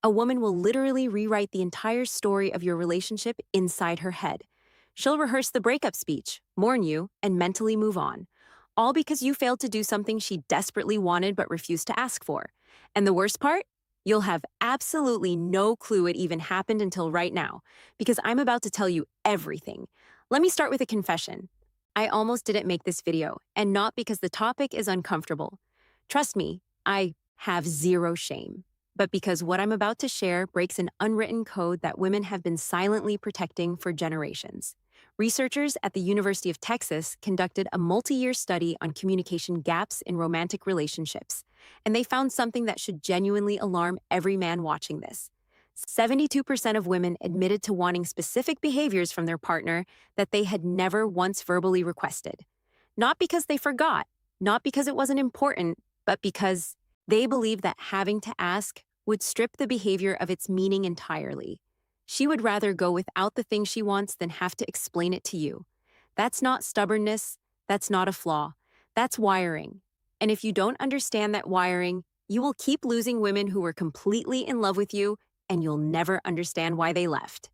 A woman will literally rewrite the entire story of your relationship inside her head. She'll rehearse the breakup speech, mourn you, and mentally move on. All because you failed to do something she desperately wanted but refused to ask for. And the worst part? You'll have absolutely no clue it even happened until right now, because I'm about to tell you everything. Let me start with a confession. I almost didn't make this video, and not because the topic is uncomfortable. Trust me, I have zero shame, but because what I'm about to share breaks an unwritten code that women have been silently protecting for generations. Researchers at the University of Texas conducted a multi-year study on communication gaps in romantic relationships, and they found something that should genuinely alarm every man watching this. 72% of women admitted to wanting specific behaviors from their partner that they had never once verbally requested. Not because they forgot, not because it wasn't important, but because they believed that having to ask would strip the behavior of its meaning entirely. She would rather go without the thing she wants than have to explain it to you. That's not stubbornness, that's not a flaw, that's wiring. And if you don't understand that wiring, you will keep losing women who were completely in love with you, and you'll never understand why they left.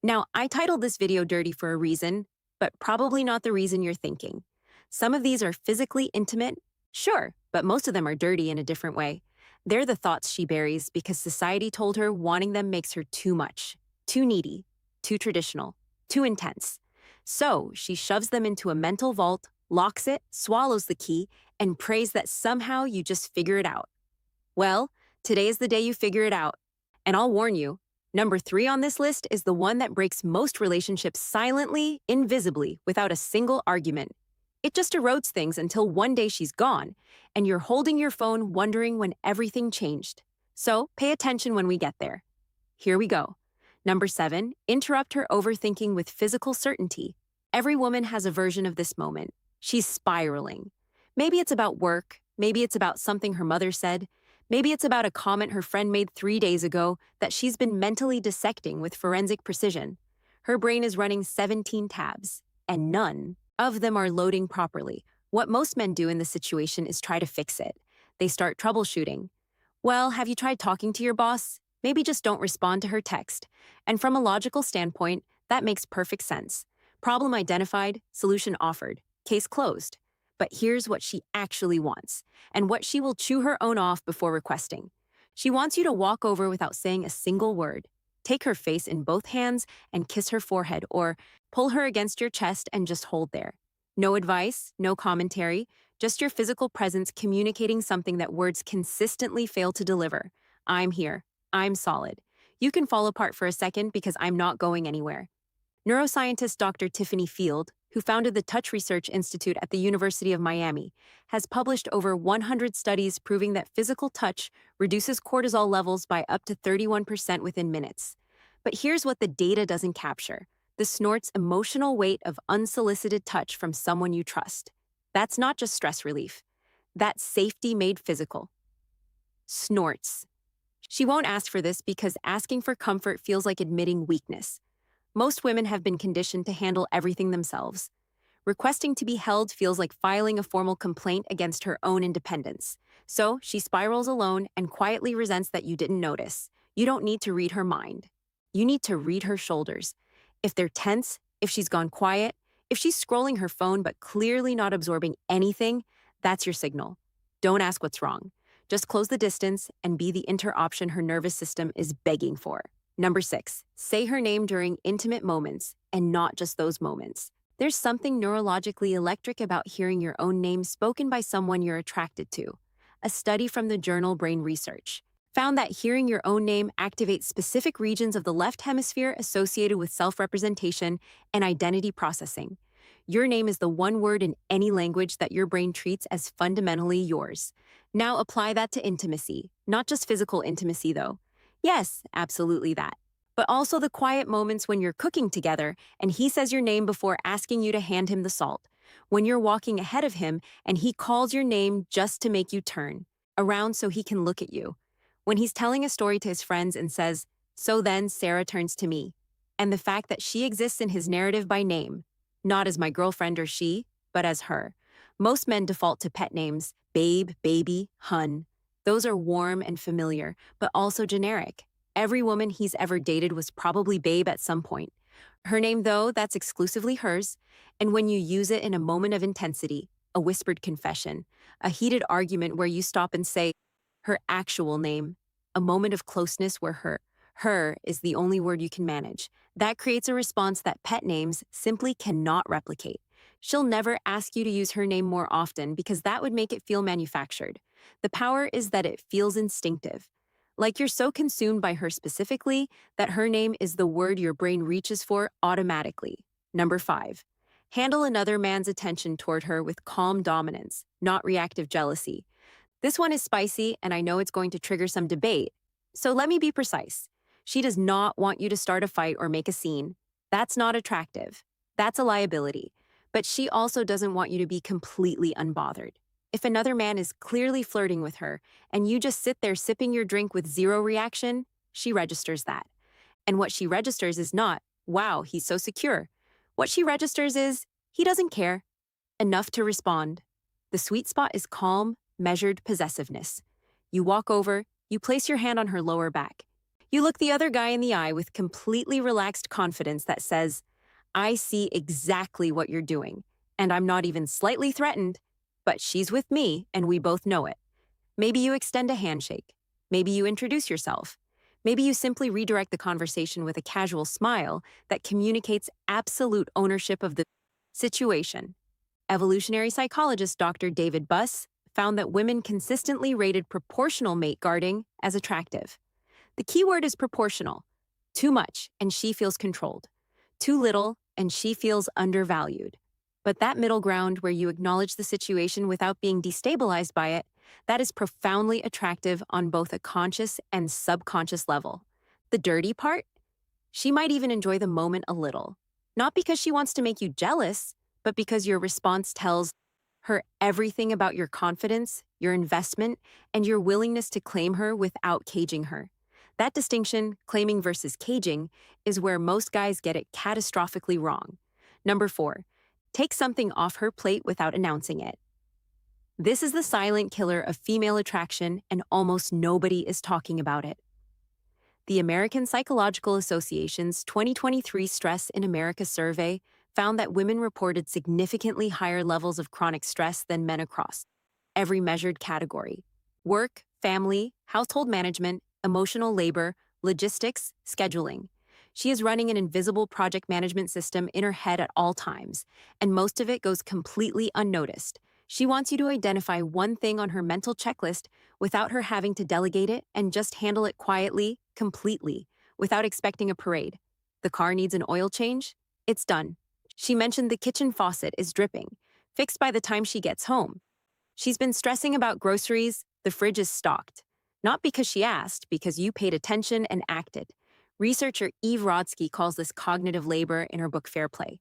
Now, I titled this video Dirty for a reason, but probably not the reason you're thinking. Some of these are physically intimate, sure, but most of them are dirty in a different way. They're the thoughts she buries because society told her wanting them makes her too much, too needy, too traditional, too intense. So she shoves them into a mental vault, locks it, swallows the key, and prays that somehow you just figure it out. Well, today is the day you figure it out. And I'll warn you, number 3 on this list is the one that breaks most relationships silently, invisibly, without a single argument. It just erodes things until one day she's gone, and you're holding your phone wondering when everything changed. So pay attention when we get there. Here we go. Number 7, interrupt her overthinking with physical certainty. Every woman has a version of this moment. She's spiraling. Maybe it's about work, maybe it's about something her mother said, maybe it's about a comment her friend made 3 days ago that she's been mentally dissecting with forensic precision. Her brain is running 17 tabs, and none of them are loading properly. What most men do in this situation is try to fix it. They start troubleshooting. Well, have you tried talking to your boss? Maybe just don't respond to her text. And from a logical standpoint, that makes perfect sense. Problem identified, solution offered, case closed. But here's what she actually wants, and what she will chew her own off before requesting. She wants you to walk over without saying a single word. Take her face in both hands and kiss her forehead, or pull her against your chest and just hold there. No advice, no commentary, just your physical presence communicating something that words consistently fail to deliver. I'm here. I'm solid. You can fall apart for a second because I'm not going anywhere. Neuroscientist Dr. Tiffany Field, who founded the Touch Research Institute at the University of Miami, has published over 100 studies proving that physical touch reduces cortisol levels by up to 31% within minutes. But here's what the data doesn't capture: the snort's emotional weight of unsolicited touch from someone you trust. That's not just stress relief. That's safety made physical. Snorts. She won't ask for this because asking for comfort feels like admitting weakness. Most women have been conditioned to handle everything themselves. Requesting to be held feels like filing a formal complaint against her own independence. So she spirals alone and quietly resents that you didn't notice. You don't need to read her mind. You need to read her shoulders. If they're tense, if she's gone quiet, if she's scrolling her phone but clearly not absorbing anything, that's your signal. Don't ask what's wrong. Just close the distance and be the interoption her nervous system is begging for. Number 6, say her name during intimate moments, and not just those moments. There's something neurologically electric about hearing your own name spoken by someone you're attracted to. A study from the journal Brain Research found that hearing your own name activates specific regions of the left hemisphere associated with self-representation and identity processing. Your name is the one word in any language that your brain treats as fundamentally yours. Now apply that to intimacy, not just physical intimacy though. Yes, absolutely that. But also the quiet moments when you're cooking together and he says your name before asking you to hand him the salt. When you're walking ahead of him and he calls your name just to make you turn around so he can look at you. When he's telling a story to his friends and says, "So then Sarah turns to me." And the fact that she exists in his narrative by name, not as my girlfriend or she, but as her. Most men default to pet names, babe, baby, hun. Those are warm and familiar, but also generic. Every woman he's ever dated was probably Babe at some point. Her name, though, that's exclusively hers, and when you use it in a moment of intensity, a whispered confession, a heated argument where you stop and say her actual name, a moment of closeness where her is the only word you can manage, that creates a response that pet names simply cannot replicate. She'll never ask you to use her name more often because that would make it feel manufactured. The power is that it feels instinctive. Like you're so consumed by her specifically that her name is the word your brain reaches for automatically. Number 5. Handle another man's attention toward her with calm dominance, not reactive jealousy. This one is spicy, and I know it's going to trigger some debate. So let me be precise. She does not want you to start a fight or make a scene. That's not attractive. That's a liability. But she also doesn't want you to be completely unbothered. If another man is clearly flirting with her and you just sit there sipping your drink with zero reaction, she registers that. And what she registers is not, wow, he's so secure. What she registers is, he doesn't care. Enough to respond. The sweet spot is calm, measured possessiveness. You walk over, you place your hand on her lower back. You look the other guy in the eye with completely relaxed confidence that says, I see exactly what you're doing, and I'm not even slightly threatened, but she's with me and we both know it. Maybe you extend a handshake. Maybe you introduce yourself. Maybe you simply redirect the conversation with a casual smile that communicates absolute ownership of the situation. Evolutionary psychologist Dr. David Buss found that women consistently rated proportional mate guarding as attractive. The key word is proportional. Too much, and she feels controlled. Too little, and she feels undervalued. But that middle ground where you acknowledge the situation without being destabilized by it, that is profoundly attractive on both a conscious and subconscious level. The dirty part? She might even enjoy the moment a little. Not because she wants to make you jealous, but because your response tells her everything about your confidence, your investment, and your willingness to claim her without caging her. That distinction, claiming versus caging, is where most guys get it catastrophically wrong. Number 4. Take something off her plate without announcing it. This is the silent killer of female attraction, and almost nobody is talking about it. The American Psychological Association's 2023 Stress in America survey found that women reported significantly higher levels of chronic stress than men across every measured category: work, family, household management, emotional labor, logistics, scheduling. She is running an invisible project management system in her head at all times, and most of it goes completely unnoticed. She wants you to identify one thing on her mental checklist without her having to delegate it and just handle it quietly, completely, without expecting a parade. The car needs an oil change? It's done. She mentioned the kitchen faucet is dripping, fixed by the time she gets home. She's been stressing about groceries, the fridge is stocked. Not because she asked, because you paid attention and acted. Researcher Eve Rodsky calls this cognitive labor in her book Fair Play.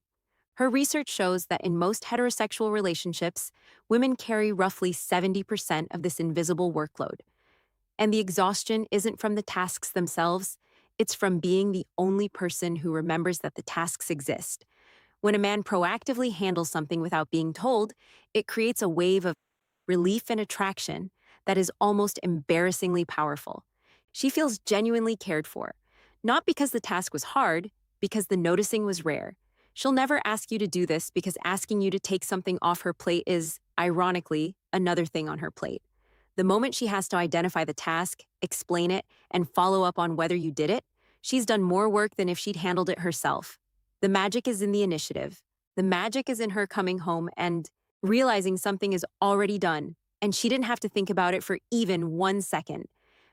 Her research shows that in most heterosexual relationships, women carry roughly 70% of this invisible workload. And the exhaustion isn't from the tasks themselves, it's from being the only person who remembers that the tasks exist. When a man proactively handles something without being told, it creates a wave of relief and attraction that is almost embarrassingly powerful. She feels genuinely cared for, not because the task was hard, because the noticing was rare. She'll never ask you to do this because asking you to take something off her plate is, ironically, another thing on her plate. The moment she has to identify the task, explain it, and follow up on whether you did it, she's done more work than if she'd handled it herself. The magic is in the initiative. The magic is in her coming home and realizing something is already done, and she didn't have to think about it for even 1 second.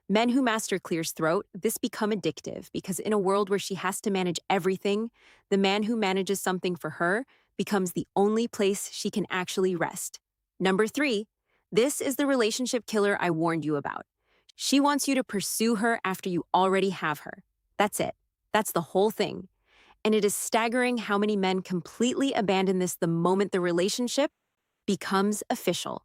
Men who master Clear's throat, this become addictive because in a world where she has to manage everything, the man who manages something for her becomes the only place she can actually rest. Number 3, this is the relationship killer I warned you about. She wants you to pursue her after you already have her. That's it. That's the whole thing. And it is staggering how many men completely abandon this the moment the relationship becomes official.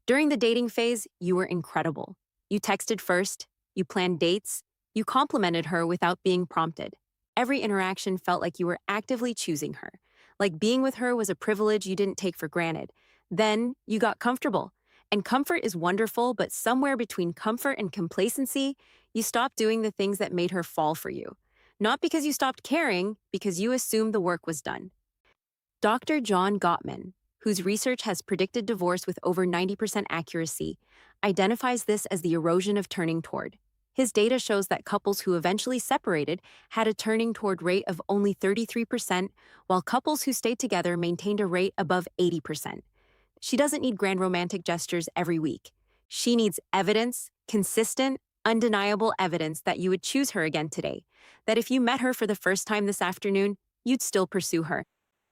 During the dating phase, you were incredible. You texted first, you planned dates, you complimented her without being prompted. Every interaction felt like you were actively choosing her, like being with her was a privilege you didn't take for granted. Then you got comfortable, And comfort is wonderful, but somewhere between comfort and complacency, you stop doing the things that made her fall for you. Not because you stopped caring, because you assumed the work was done. Dr. John Gottman, whose research has predicted divorce with over 90% accuracy, identifies this as the erosion of turning toward. His data shows that couples who eventually separated had a turning toward rate of only 33%, while couples who stayed together maintained a rate above 80%. She doesn't need grand romantic gestures every week. She needs evidence, consistent, undeniable evidence that you would choose her again today, that if you met her for the first time this afternoon, you'd still pursue her,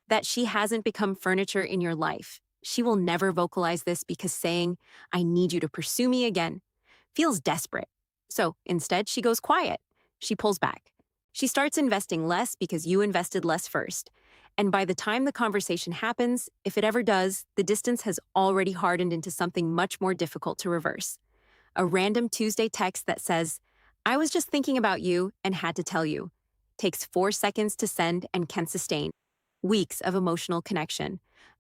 that she hasn't become furniture in your life. She will never vocalize this because saying, I need you to pursue me again, feels desperate. So instead, she goes quiet. She pulls back. She starts investing less because you invested less first. And by the time the conversation happens, if it ever does, the distance has already hardened into something much more difficult to reverse. A random Tuesday text that says, I was just thinking about you and had to tell you, takes 4 seconds to send and can sustain weeks of emotional connection.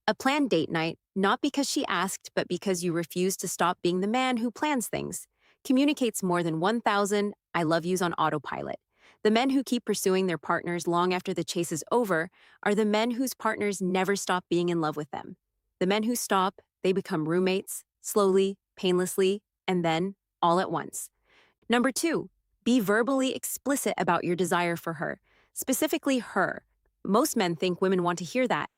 A planned date night, not because she asked, but because you refused to stop being the man who plans things, communicates more than 1,000 I love yous on autopilot. The men who keep pursuing their partners long after the chase is over are the men whose partners never stop being in love with them. The men who stop, they become roommates, slowly, painlessly, and then all at once. Number 2, be verbally explicit about your desire for her, specifically her. Most men think women want to hear that.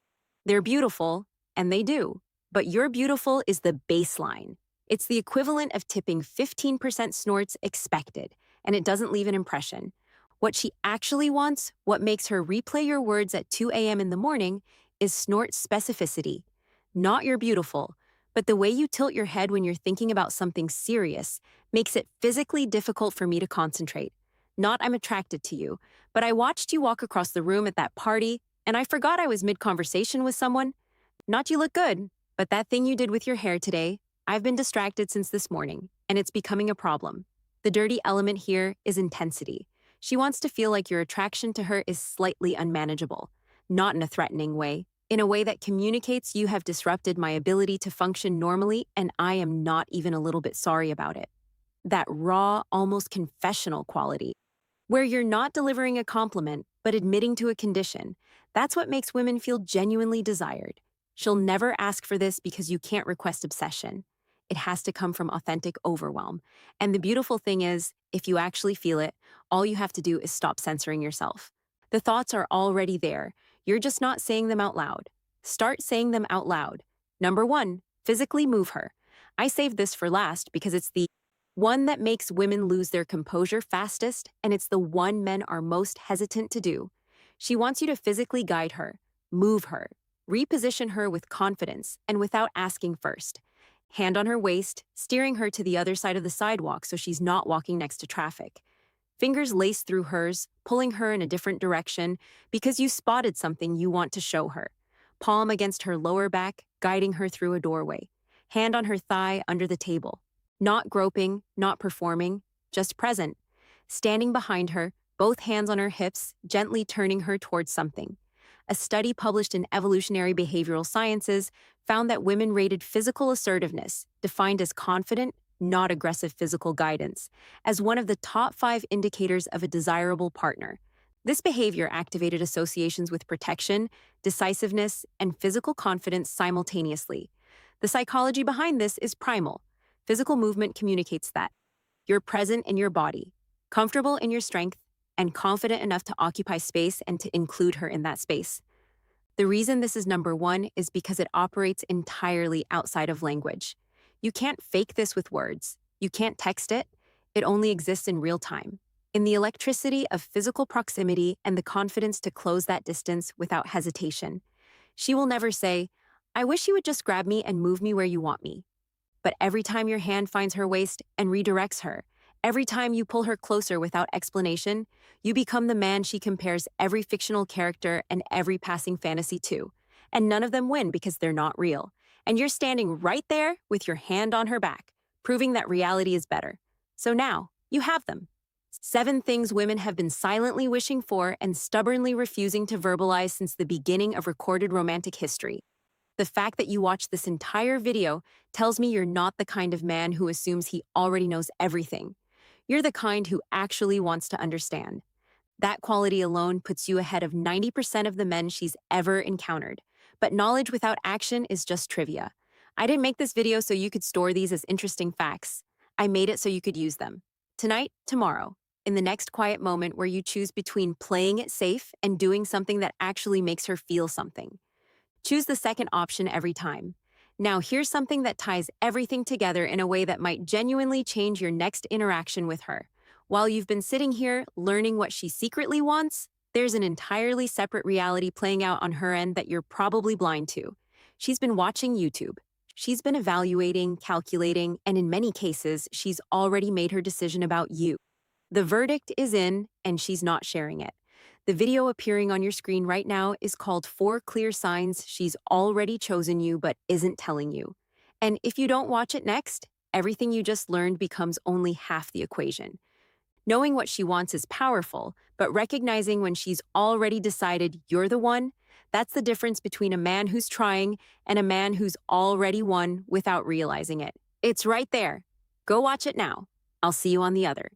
They're beautiful, and they do, but your beautiful is the baseline. It's the equivalent of tipping 15% snorts expected, and it doesn't leave an impression. What she actually wants, what makes her replay your words at 2 a.m. in the morning, is snort specificity. Not your beautiful, but the way you tilt your head when you're thinking about something serious makes it physically difficult for me to concentrate. Not I'm attracted to you, but I watched you walk across the room at that party, and I forgot I was mid-conversation with someone. Not you look good, but that thing you did with your hair today, I've been distracted since this morning, and it's becoming a problem. The dirty element here is intensity. She wants to feel like your attraction to her is slightly unmanageable, not in a threatening way, in a way that communicates you have disrupted my ability to function normally and I am not even a little bit sorry about it. That raw, almost confessional quality, where you're not delivering a compliment but admitting to a condition, that's what makes women feel genuinely desired. She'll never ask for this because you can't request obsession. It has to come from authentic overwhelm. And the beautiful thing is, if you actually feel it, all you have to do is stop censoring yourself. The thoughts are already there. You're just not saying them out loud. Start saying them out loud. Number 1, physically move her. I saved this for last because it's the one that makes women lose their composure fastest, and it's the one men are most hesitant to do. She wants you to physically guide her, move her, reposition her with confidence and without asking first. Hand on her waist, steering her to the other side of the sidewalk so she's not walking next to traffic. Fingers lace through hers, pulling her in a different direction because you spotted something you want to show her. Palm against her lower back, guiding her through a doorway. Hand on her thigh under the table. Not groping, not performing, just present. Standing behind her, both hands on her hips, gently turning her towards something. A study published in Evolutionary Behavioral Sciences found that women rated physical assertiveness, defined as confident, not aggressive physical guidance, as one of the top 5 indicators of a desirable partner. This behavior activated associations with protection, decisiveness, and physical confidence simultaneously. The psychology behind this is primal. Physical movement communicates that you're present in your body, comfortable in your strength, and confident enough to occupy space and to include her in that space. The reason this is number 1 is because it operates entirely outside of language. You can't fake this with words. You can't text it. It only exists in real time. In the electricity of physical proximity and the confidence to close that distance without hesitation. She will never say, I wish you would just grab me and move me where you want me. But every time your hand finds her waist and redirects her, every time you pull her closer without explanation, you become the man she compares every fictional character and every passing fantasy to. And none of them win because they're not real. And you're standing right there with your hand on her back, proving that reality is better. So now, you have them. 7 things women have been silently wishing for and stubbornly refusing to verbalize since the beginning of recorded romantic history. The fact that you watched this entire video tells me you're not the kind of man who assumes he already knows everything. You're the kind who actually wants to understand. That quality alone puts you ahead of 90% of the men she's ever encountered. But knowledge without action is just trivia. I didn't make this video so you could store these as interesting facts. I made it so you could use them. Tonight, tomorrow, in the next quiet moment where you choose between playing it safe and doing something that actually makes her feel something. Choose the second option every time. Now, here's something that ties everything together in a way that might genuinely change your next interaction with her. While you've been sitting here learning what she secretly wants, there's an entirely separate reality playing out on her end that you're probably blind to. She's been watching YouTube. She's been evaluating, calculating, and in many cases, she's already made her decision about you. The verdict is in, and she's not sharing it. The video appearing on your screen right now is called 4 Clear Signs She's Already Chosen You but Isn't Telling You. And if you don't watch it next, everything you just learned becomes only half the equation. Knowing what she wants is powerful, but recognizing when she's already decided you're the one, that's the difference between a man who's trying and a man who's already won without realizing it. It's right there. Go watch it now. I'll see you on the other.